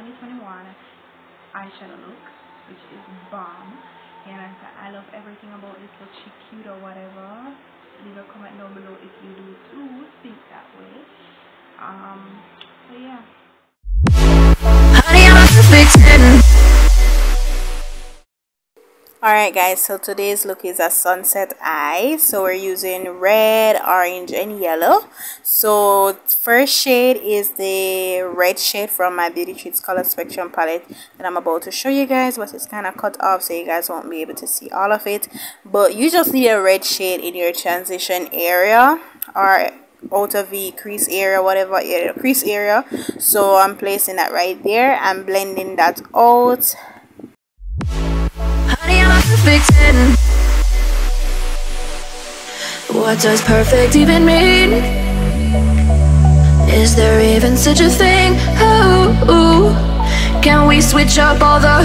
2021 eyeshadow look, which is bomb. And I love everything about this look. She cute or whatever. Leave a comment down below if you do too think that way. So yeah. Alright guys, so today's look is a sunset eye. So we're using red, orange and yellow. So first shade is the red shade from my Beauty Treats color spectrum palette, and I'm about to show you guys, but it's kind of cut off so you guys won't be able to see all of it. But you just need a red shade in your transition area or out of the crease area, whatever area, crease area. So I'm placing that right there. I'm blending that out. What does perfect even mean? Is there even such a thing? Ooh, can we switch up all the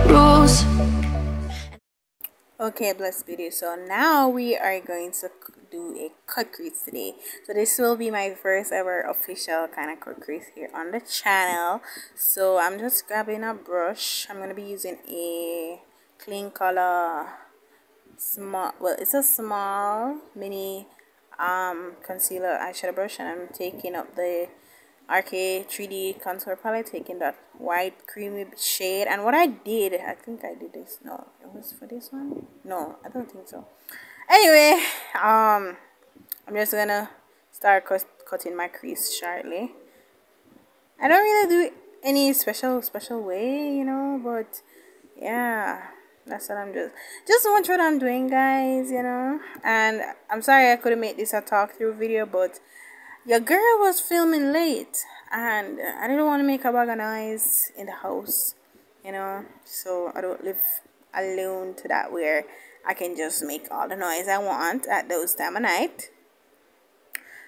rules? Okay, blessed beauty, so now we are going to do a cut crease today. So this will be my first ever official kind of cut crease here on the channel. So I'm just grabbing a brush. I'm going to be using a clean color small, well, it's a small mini concealer eyeshadow brush, and I'm taking up the Rkbykiss 3D contour palette, taking that white creamy shade. And what I did, I think I did this, no, it was for this one, no, I don't think so. Anyway, I'm just gonna start cutting my crease shortly. I don't really do any special way, you know, but yeah, that's what I'm just watch what I'm doing, guys, you know. And I'm sorry I couldn't make this a talk through video, but your girl was filming late and I didn't want to make a bag of noise in the house, you know. So I don't live alone to that where I can just make all the noise I want at those time of night.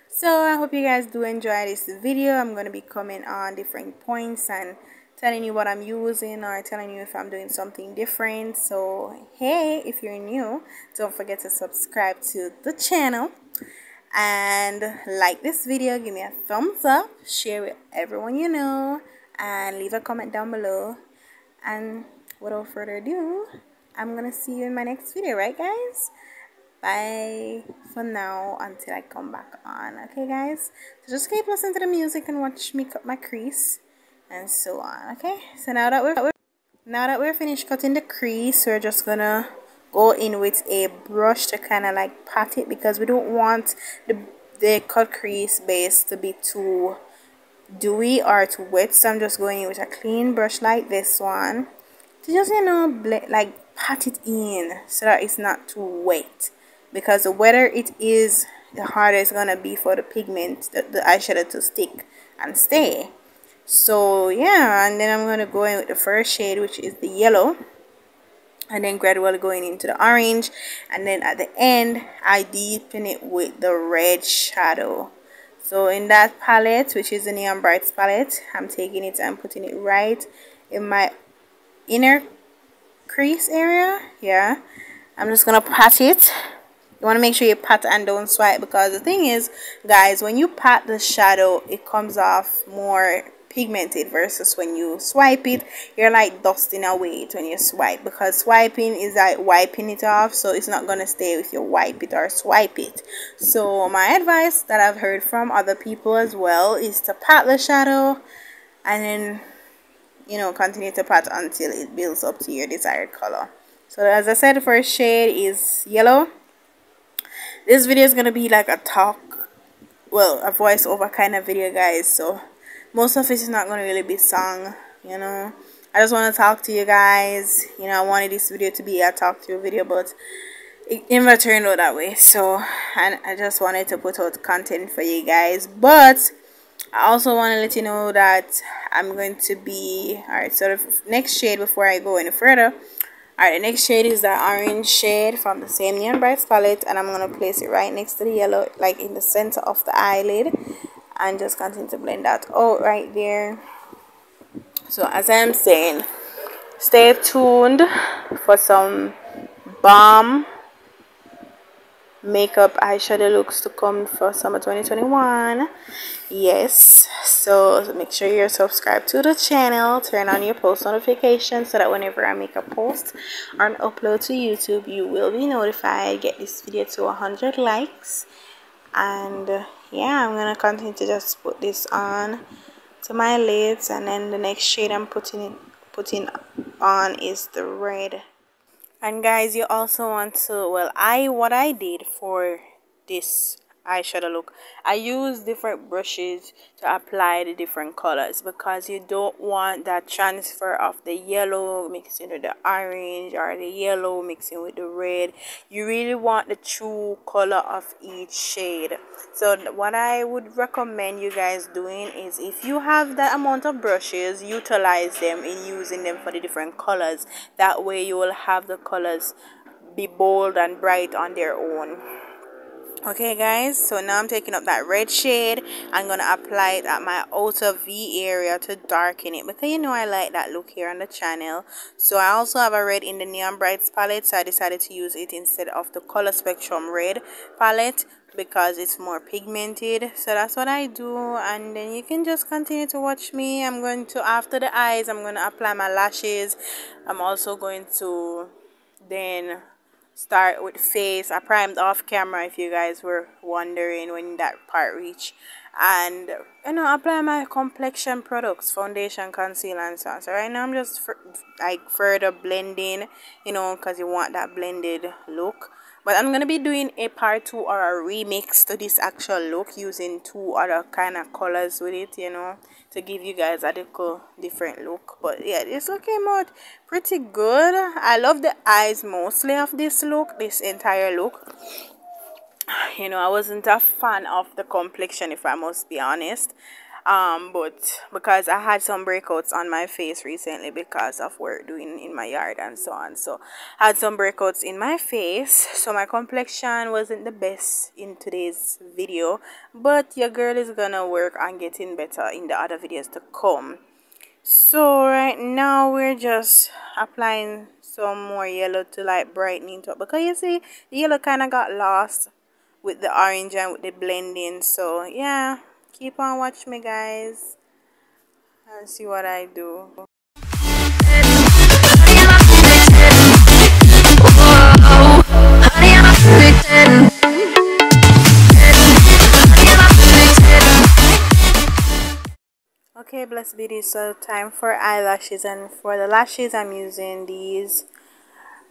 So I hope you guys do enjoy this video. I'm going to be coming on different points and telling you what I'm using, or telling you if I'm doing something different. So hey, if you're new, don't forget to subscribe to the channel and like this video, give me a thumbs up, share with everyone you know, and leave a comment down below. And without further ado, I'm gonna see you in my next video, right guys? Bye for now until I come back on. Okay guys, so just keep listening to the music and watch me cut my crease and so on. Okay, so now that we're finished cutting the crease, we're just gonna go in with a brush to kind of like pat it, because we don't want the cut crease base to be too dewy or too wet. So I'm just going in with a clean brush like this one to just, you know, like pat it in so that it's not too wet, because the wetter it is, the harder it's gonna be for the pigment, the eyeshadow to stick and stay. So yeah, and then I'm going to go in with the first shade, which is the yellow, and then gradually going into the orange, and then at the end I deepen it with the red shadow. So in that palette, which is the Neon Brights palette, I'm taking it and putting it right in my inner crease area. Yeah, I'm just gonna pat it. You want to make sure you pat and don't swipe, because the thing is, guys, when you pat the shadow, it comes off more pigmented, versus when you swipe it, you're like dusting away it when you swipe, because swiping is like wiping it off, so it's not gonna stay if you wipe it or swipe it. So my advice that I've heard from other people as well is to pat the shadow and then, you know, continue to pat until it builds up to your desired color. So as I said, the first shade is yellow. This video is gonna be like a talk, well, a voiceover kind of video, guys, so most of it is not going to really be sung, you know. I just want to talk to you guys. You know, I wanted this video to be a talk through video, but it never turned out that way. So, and I just wanted to put out content for you guys. But I also want to let you know that I'm going to be, alright, so the next shade before I go any further. Alright, the next shade is the orange shade from the same Neon Brights palette, and I'm going to place it right next to the yellow, like in the center of the eyelid, and just continue to blend that out right there. So as I'm saying, stay tuned for some bomb makeup eyeshadow looks to come for summer 2021. Yes, So make sure you're subscribed to the channel, turn on your post notifications so that whenever I make a post or an upload to YouTube, you will be notified. Get this video to 100 likes. And yeah, I'm gonna continue to just put this on to my lids, and then the next shade I'm putting on is the red. And guys, you also want to, well, what I did for this eyeshadow look, I use different brushes to apply the different colors, because you don't want that transfer of the yellow mixing with the orange or the yellow mixing with the red. You really want the true color of each shade. So what I would recommend you guys doing is, if you have that amount of brushes, utilize them in using them for the different colors. That way you will have the colors be bold and bright on their own. Okay guys, so now I'm taking up that red shade. I'm gonna apply it at my outer V area to darken it, because you know I like that look here on the channel. So I also have a red in the Neon Brights palette, so I decided to use it instead of the Color Spectrum red palette, because it's more pigmented. So that's what I do, and then you can just continue to watch me. I'm going to, after the eyes, I'm going to apply my lashes. I'm also going to then start with face. I primed off camera, if you guys were wondering when that part reached. And you know, apply my complexion products, foundation, concealer, and so on. So right now I'm just like further blending, you know, because you want that blended look. But I'm gonna be doing a part 2 or a remix to this actual look, using 2 other kind of colors with it, you know, to give you guys a little different look. But yeah, this look came out pretty good. I love the eyes mostly of this look, this entire look. You know, I wasn't a fan of the complexion, if I must be honest. But because I had some breakouts on my face recently because of work doing in my yard and so on, so I had some breakouts in my face, so my complexion wasn't the best in today's video. But your girl is gonna work on getting better in the other videos to come. So right now we're just applying some more yellow to like brighten it up, because you see the yellow kind of got lost with the orange and with the blending. So yeah, keep on watching me guys and see what I do. Okay, Blessed Beauty, so time for eyelashes, and for the lashes I'm using these.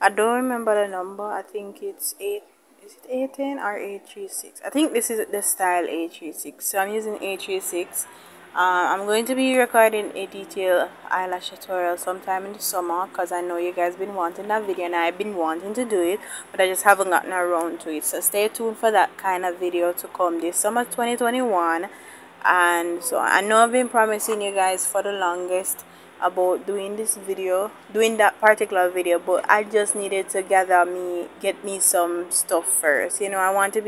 I don't remember the number. I think it's 8. Is it 18 or 836? I think this is the style 836. So I'm using 836. I'm going to be recording a detailed eyelash tutorial sometime in the summer, because I know you guys been wanting that video and I've been wanting to do it, but I just haven't gotten around to it. So stay tuned for that kind of video to come this summer 2021. And so I know I've been promising you guys for the longest about doing this video, doing that particular video, but I just needed to get me some stuff first. You know, I want the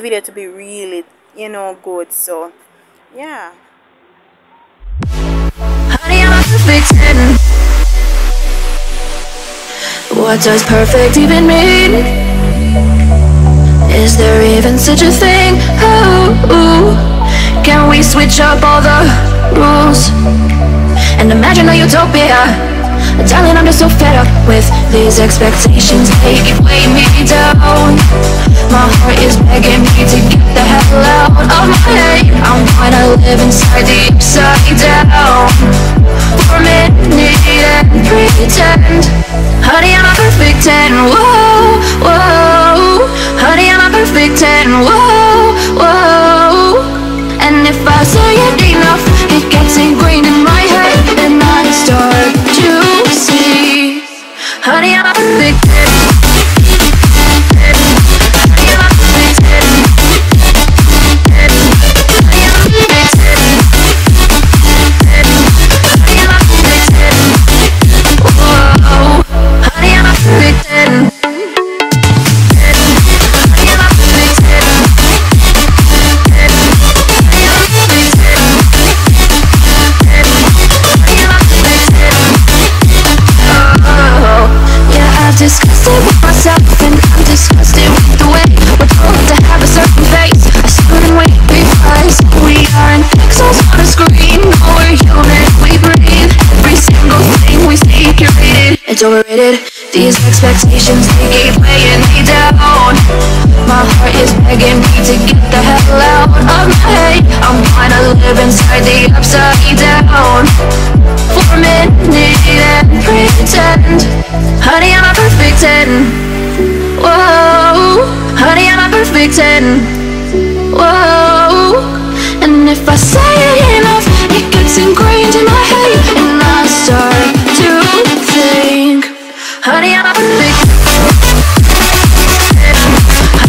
video to be really, you know, good. So yeah. Honey, I'm a perfect 10. What does perfect even mean? Is there even such a thing? Can we switch up all the rules and imagine a utopia? Darling, I'm just so fed up with these expectations. They weigh me down. My heart is begging me to get the hell out of my head. I'm gonna live inside the upside down for a minute and pretend. Honey, I'm a perfect 10. Whoa, whoa. Honey, I'm a perfect 10. Whoa, whoa. And if I say it enough, it gets ingrained in my head, and I start to see. Honey, I'm a perfect 10. Honey, I'm a perfect 10. Honey, I'm a perfect 10. Honey, I'm a perfect 10. Whoa. Honey, I'm a perfect 10. Honey, I'm a perfect 10. It's overrated. These expectations, they keep weighing me down. My heart is begging me to get the hell out of my head. I'm trying to live inside the upside down for a minute and pretend. Honey, I'm a perfect 10. Whoa, honey, I'm a perfect 10. Whoa, and if I say it enough, it gets ingrained in my head, and I start to think, honey, I'm a perfect 10.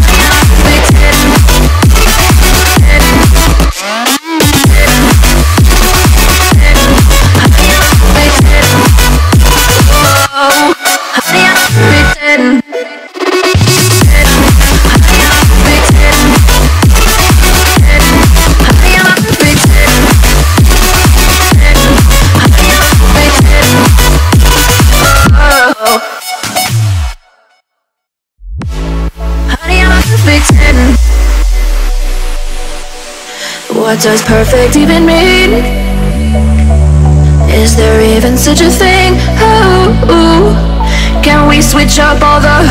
Honey, I'm a perfect 10. Honey, I'm a perfect 10. Whoa, honey, I'm a perfect 10. What does perfect even mean? Is there even such a thing? Oh, can we switch up all the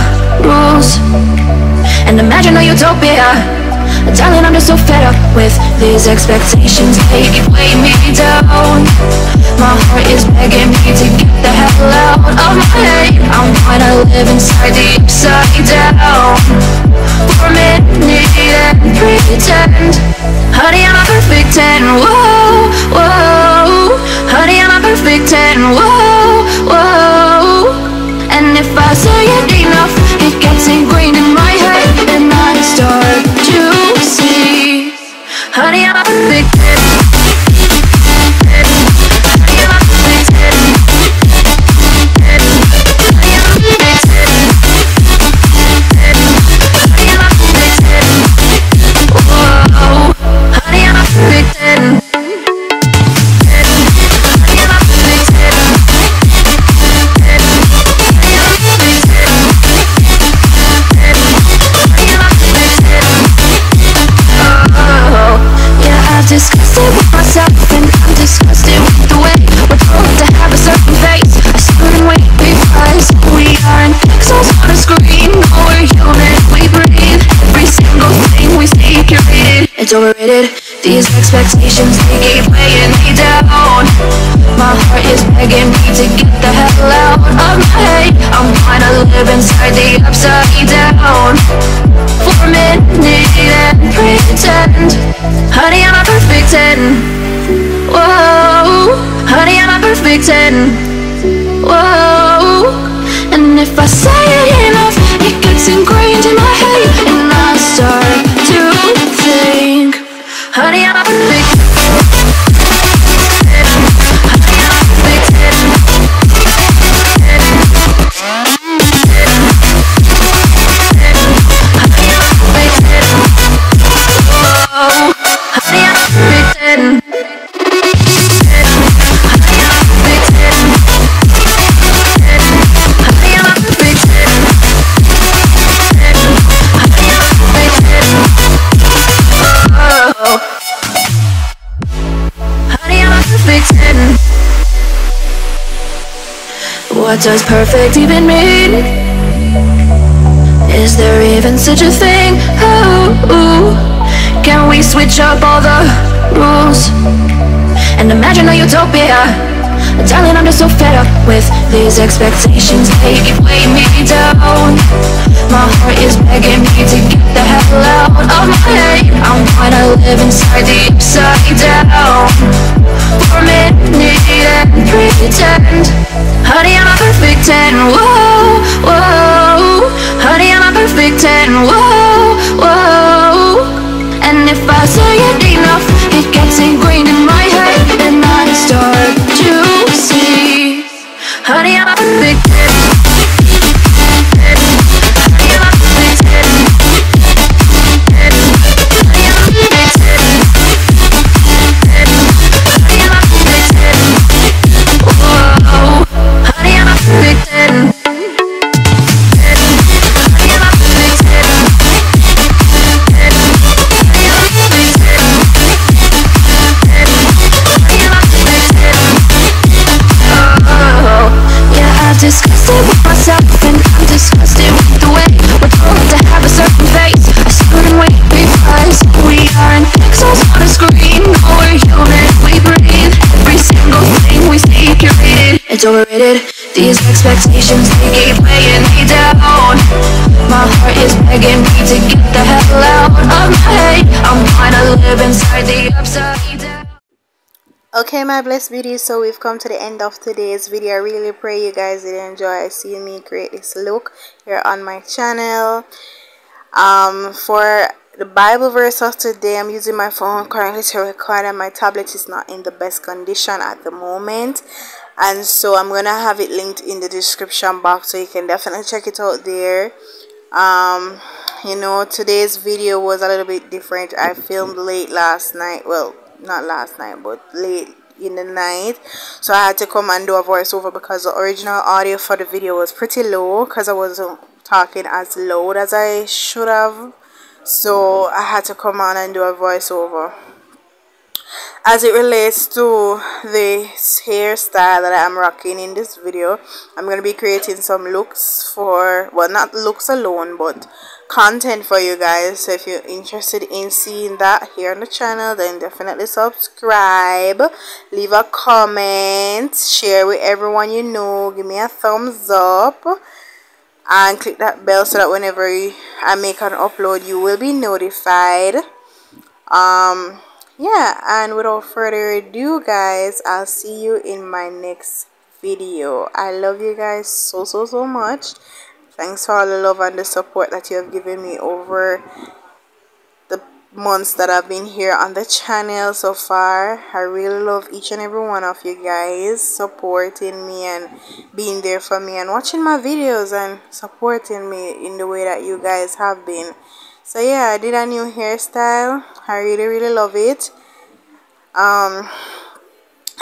rules and imagine a utopia? Darling, I'm just so fed up with these expectations. They keep weighing me down. My heart is begging me to get the hell out of my head. I'm trying to live inside the upside down for a minute and pretend. Honey, I'm a perfect 10. Whoa, whoa. Honey, I'm a perfect 10. Whoa, whoa. And if I say it enough, it gets ingrained in my head, and I start to see, honey, I'm a perfect 10. Honey, I'm a perfect 10. Honey, I'm a perfect 10. Honey, I'm a perfect 10. Whoa, honey, I'm a perfect 10. Disgusted with myself, and I'm disgusted with the way we're told to have a certain face, a certain way because we aren't pixels on a screen. No, we're human, we breathe. Every single thing we see curated. It's overrated. These expectations, they keep weighing me down. My heart is begging me to get the hell out of my head. I'm trying to live inside the upside down for a minute and pretend. Honey, I'm a perfect 10. Whoa, honey, I'm a perfect 10. Whoa, and if I say it enough, it gets ingrained in my head, and I start to think, honey, I'm a perfect 10. Honey, I'm a perfect 10. Honey, I'm a perfect 10. Whoa, honey, I'm a perfect 10. Honey, I'm a perfect 10. Honey, I'm a perfect 10. Honey, I'm a perfect 10. Oh, honey, I'm a perfect 10. What does perfect even mean? Is there even such a thing? Oh, can we switch up all the rules and imagine a utopia? Darling, I'm just so fed up with these expectations. They keep weighing me down. My heart is begging me to get the hell out of my head. I'm trying to live inside the upside down for a minute and pretend. Honey, I'm a perfect 10. Whoa, whoa. Honey, I'm a perfect 10. Whoa, whoa. And if I say it enough, it gets ingrained in my head, and I start to see, honey, I'm a perfect 10. Honey, I'm a perfect 10. Honey, I'm a perfect 10. Honey, I'm a perfect 10. Whoa, honey, I'm a perfect 10. it's overrated. These expectations, they keep weighing me down. My heart is begging me to get the hell out of my head. I'm trying to live inside the upside down. Okay, my blessed beauties, so we've come to the end of today's video. I really pray you guys did enjoy seeing me create this look here on my channel. For the Bible verse of today, I'm using my phone currently to record, and my tablet is not in the best condition at the moment, and so I'm gonna have it linked in the description box, so you can definitely check it out there. You know, today's video was a little bit different. I filmed late last night, well, not last night, but late in the night, so I had to come and do a voiceover because the original audio for the video was pretty low because I wasn't talking as loud as I should have, so I had to come on and do a voiceover. As it relates to the hairstyle that I'm rocking in this video, I'm going to be creating some looks for, well, not looks alone, but content for you guys. So if you're interested in seeing that here on the channel, then definitely subscribe, leave a comment, share with everyone you know, give me a thumbs up, and click that bell so that whenever I make an upload, you will be notified. Yeah, and without further ado, guys, I'll see you in my next video. I love you guys so much. Thanks for all the love and the support that you have given me over the months that I've been here on the channel so far. I really love each and every one of you guys supporting me and being there for me and watching my videos and supporting me in the way that you guys have been. So yeah, I did a new hairstyle. I really love it.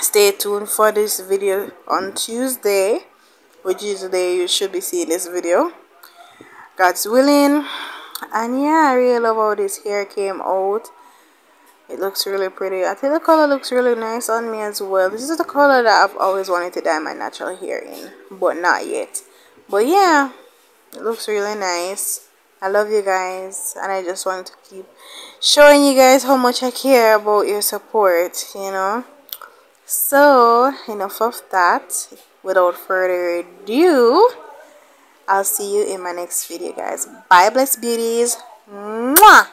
Stay tuned for this video on Tuesday, which is the day you should be seeing this video, God's willing. And yeah, I really love how this hair came out. It looks really pretty. I think the color looks really nice on me as well. This is the color that I've always wanted to dye my natural hair in, but not yet. But yeah, it looks really nice. I love you guys, and I just want to keep showing you guys how much I care about your support, you know. So enough of that. Without further ado, I'll see you in my next video, guys. Bye, blessed beauties. Mwah!